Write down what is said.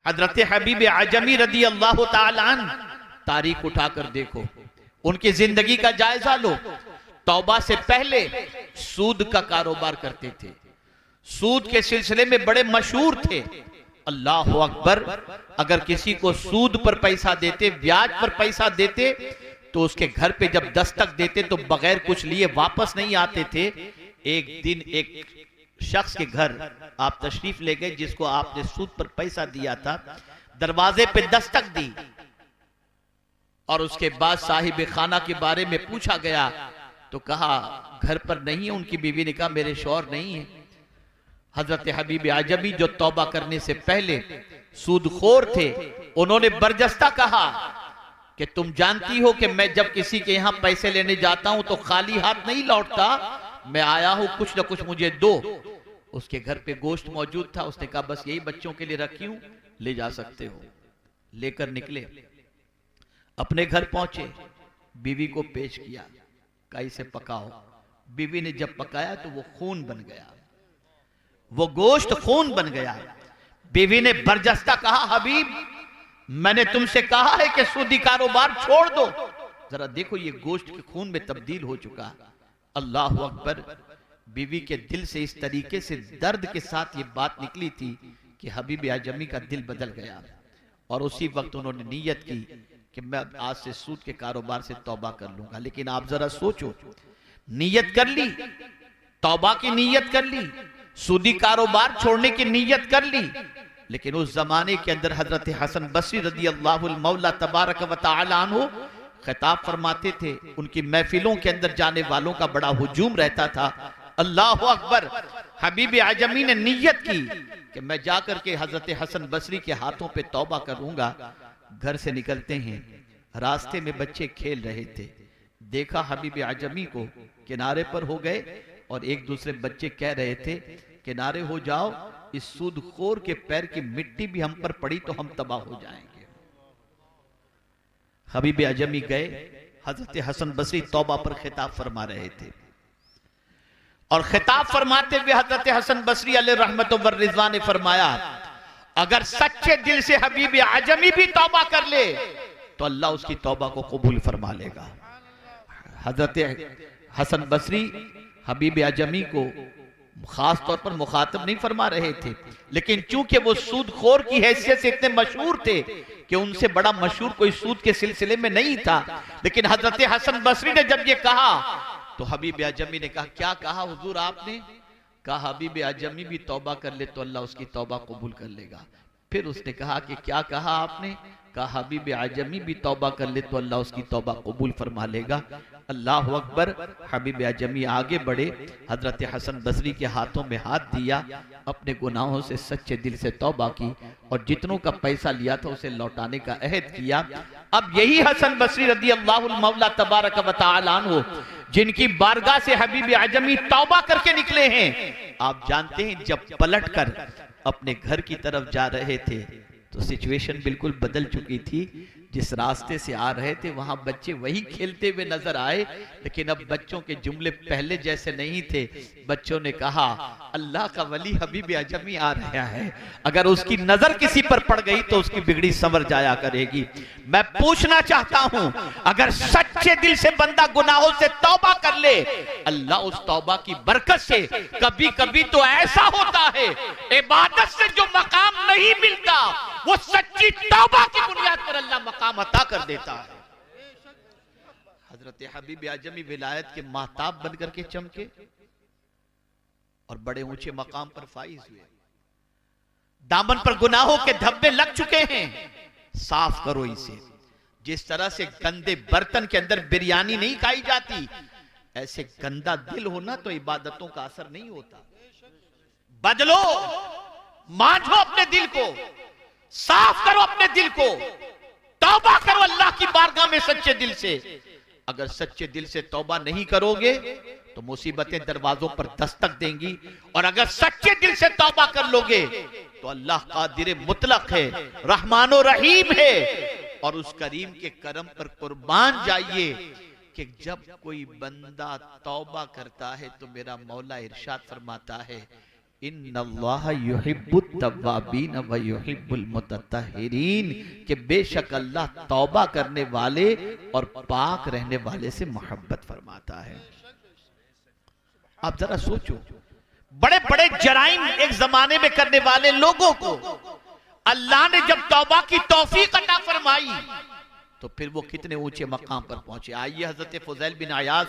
हजरत हबीब आजमी रदी अल्लाह ताला अन्हु, तारीख उठाकर देखो, उनकी जिंदगी का जायजा लो। तौबा से पहले सूद का कारोबार करते थे, सूद के सिलसिले में बड़े मशहूर थे। अल्लाह अकबर, अगर किसी को सूद पर पैसा देते, ब्याज पर पैसा देते, तो उसके घर पे जब दस्तक देते तो बगैर कुछ लिए वापस नहीं आते थे। एक दिन एक शख्स के घर आप तशरीफ ले गए, जिसको आपने सूद पर पैसा दिया था, दरवाजे पे दस्तक दी और उसके बाद साहिब खाना के बारे में पूछा गया तो कहा घर पर नहीं है। उनकी बीवी ने कहा मेरे शौहर नहीं है। हजरत हबीब आजमी जो तौबा करने से पहले सूदखोर थे, उन्होंने बरजस्ता कहा कि तुम जानती हो कि मैं जब किसी के यहां पैसे लेने जाता हूं तो खाली हाथ नहीं लौटता, मैं आया हूं, कुछ ना कुछ मुझे दो। उसके घर पे गोश्त मौजूद था, उसने कहा बस यही बच्चों के लिए रखी हूं, ले जा सकते हो। लेकर निकले, अपने घर पहुंचे, बीवी को पेश किया, कहा इसे पकाओ। बीवी ने जब पकाया तो वो खून बन गया, वो गोश्त खून बन गया। बीवी ने बरजस्ता कहा हबीब, मैंने तुमसे कहा है कि सूदी कारोबार छोड़ दो, जरा देखो ये गोश्त के खून में तब्दील हो चुका। अल्लाह अकबर, बीवी के दिल से इस तरीके से दर्द के साथ ये बात निकली थी कि हबीब आजमी का दिल बदल गया और उसी वक्त उन्होंने नीयत की कि मैं आज से सूद के कारोबार से तौबा कर लूंगा। लेकिन आप जरा सोचो, नीयत कर ली, तौबा की नीयत कर ली, सूदी कारोबार छोड़ने की नीयत कर ली, लेकिन उस जमाने के अंदर हजरत हसन बसरी रदी अल्लाहुल मौला तबारक व तआला अन्हु खिताब फरमाते थे। उनकी महफिलों के अंदर जाने वालों का बड़ा हुजूम रहता था। अल्लाह अकबर, हबीब आजमी ने नीयत की कि मैं जाकर के हजरत हसन बसरी के हाथों पे तौबा करूंगा। घर से निकलते हैं, रास्ते में बच्चे खेल रहे थे, देखा हबीब आजमी को, किनारे पर हो गए और एक दूसरे बच्चे कह रहे थे किनारे हो जाओ, इस सूदखोर के पैर की मिट्टी भी हम पर पड़ी तो हम तबाह हो जाएंगे। हबीब आजमी गए, हजरत हसन बसरी तौबा पर खिताब फरमा रहे थे और खिताब फरमाते हुए हजरत हसन बसरी अलैहि रहमत व रिज़वान ने फरमाया, अगर सच्चे दिल से हबीब आजमी भी तौबा कर ले तो अल्लाह उसकी तौबा को कबूल फरमा लेगा। हजरत हसन बसरी हबीब आजमी को खास तौर पर मुखातब नहीं फरमा रहे थे, लेकिन चूंकि वो सूदखोर की हैसियत से इतने मशहूर थे कि उनसे बड़ा मशहूर कोई सूद के सिलसिले में नहीं था। लेकिन हजरत हसन बसरी ने जब ये कहा तो हबीब आजमी ने कहा क्या कहा हुजूर आपने? कहा हबीब आजमी भी तौबा कर ले तो अल्लाह उसकी तौबा कबूल कर लेगा। फिर उसने कहा कि क्या कहा आपने? कहा हबीब आजमी भी तौबा कर ले तो अल्लाह उसकी तौबा कबूल फरमा लेगा। अल्लाह अकबर, हबीब आजमी आगे बढ़े, हजरत हसन बसरी के हाथों में हाथ दिया, अपने गुनाहों से सच्चे दिल से तौबा की और जितनों का पैसा लिया था उसे लौटाने का अहद किया। अब यही हसन बसरी रदी अल्लाहुल मौला तबारक व तआला अन्हु, जिनकी बारगाह से हबीब आजमी तौबा करके निकले हैं, आप जानते हैं जब पलट कर अपने घर की तरफ जा रहे थे तो सिचुएशन बिल्कुल बदल चुकी थी। जिस रास्ते से आ रहे थे वहां बच्चे वही खेलते हुए नजर आए, लेकिन अब बच्चों के जुमले पहले जैसे नहीं थे। बच्चों ने कहा अल्लाह का वली हबीब आजमी आ रहा है, अगर उसकी नजर किसी पर पड़ गई तो उसकी बिगड़ी संवर जाया करेगी। मैं पूछना चाहता हूं, अगर सच्चे दिल से बंदा गुनाहों से तौबा कर ले, अल्लाह उस तौबा की बरकत से कभी कभी तो ऐसा होता है इबादत से जो मकाम नहीं मिलता वो सच्ची तौबा की बुनियाद पर अल्लाह मकाम अता कर देता है। हजरत हबीब आजमी विलायत के महताब बनकर के चमके और बड़े ऊंचे मकाम पर फाइज हुए। दामन पर गुनाहों के धब्बे लग चुके हैं, साफ करो इसे। जिस तरह से गंदे बर्तन के अंदर बिरयानी नहीं खाई जाती, ऐसे गंदा दिल होना तो इबादतों का असर नहीं होता। बदलो, मांझो अपने दिल को, साफ करो अपने दिल को, तौबा करो अल्लाह की बारगाह में सच्चे दिल से। अगर सच्चे दिल से तौबा नहीं करोगे तो मुसीबतें दरवाजों पर दस्तक देंगी, और अगर सच्चे दिल से तौबा कर लोगे तो अल्लाह कादिर मुतलक है, रहमानो रहीम है, और उस करीम के करम पर कुर्बान जाइए कि जब कोई बंदा तौबा करता है तो मेरा मौला इरशाद फरमाता है इन्नल्लाह युहिब्बुत तव्वाबीन व युहिब्बुल मुतत्तहिरीन, कि बेशक अल्लाह तौबा करने वाले और पाक रहने वाले से मोहब्बत फरमाता है। आप जरा सोचो, बड़े बड़े जराइम एक जमाने में करने वाले लोगों को अल्लाह ने जब तौबा की तौफीक अता फरमाई तो फिर वो कितने ऊंचे मकाम पर पहुंचे। आइए हजरत फुज़ैल बिन अयाज़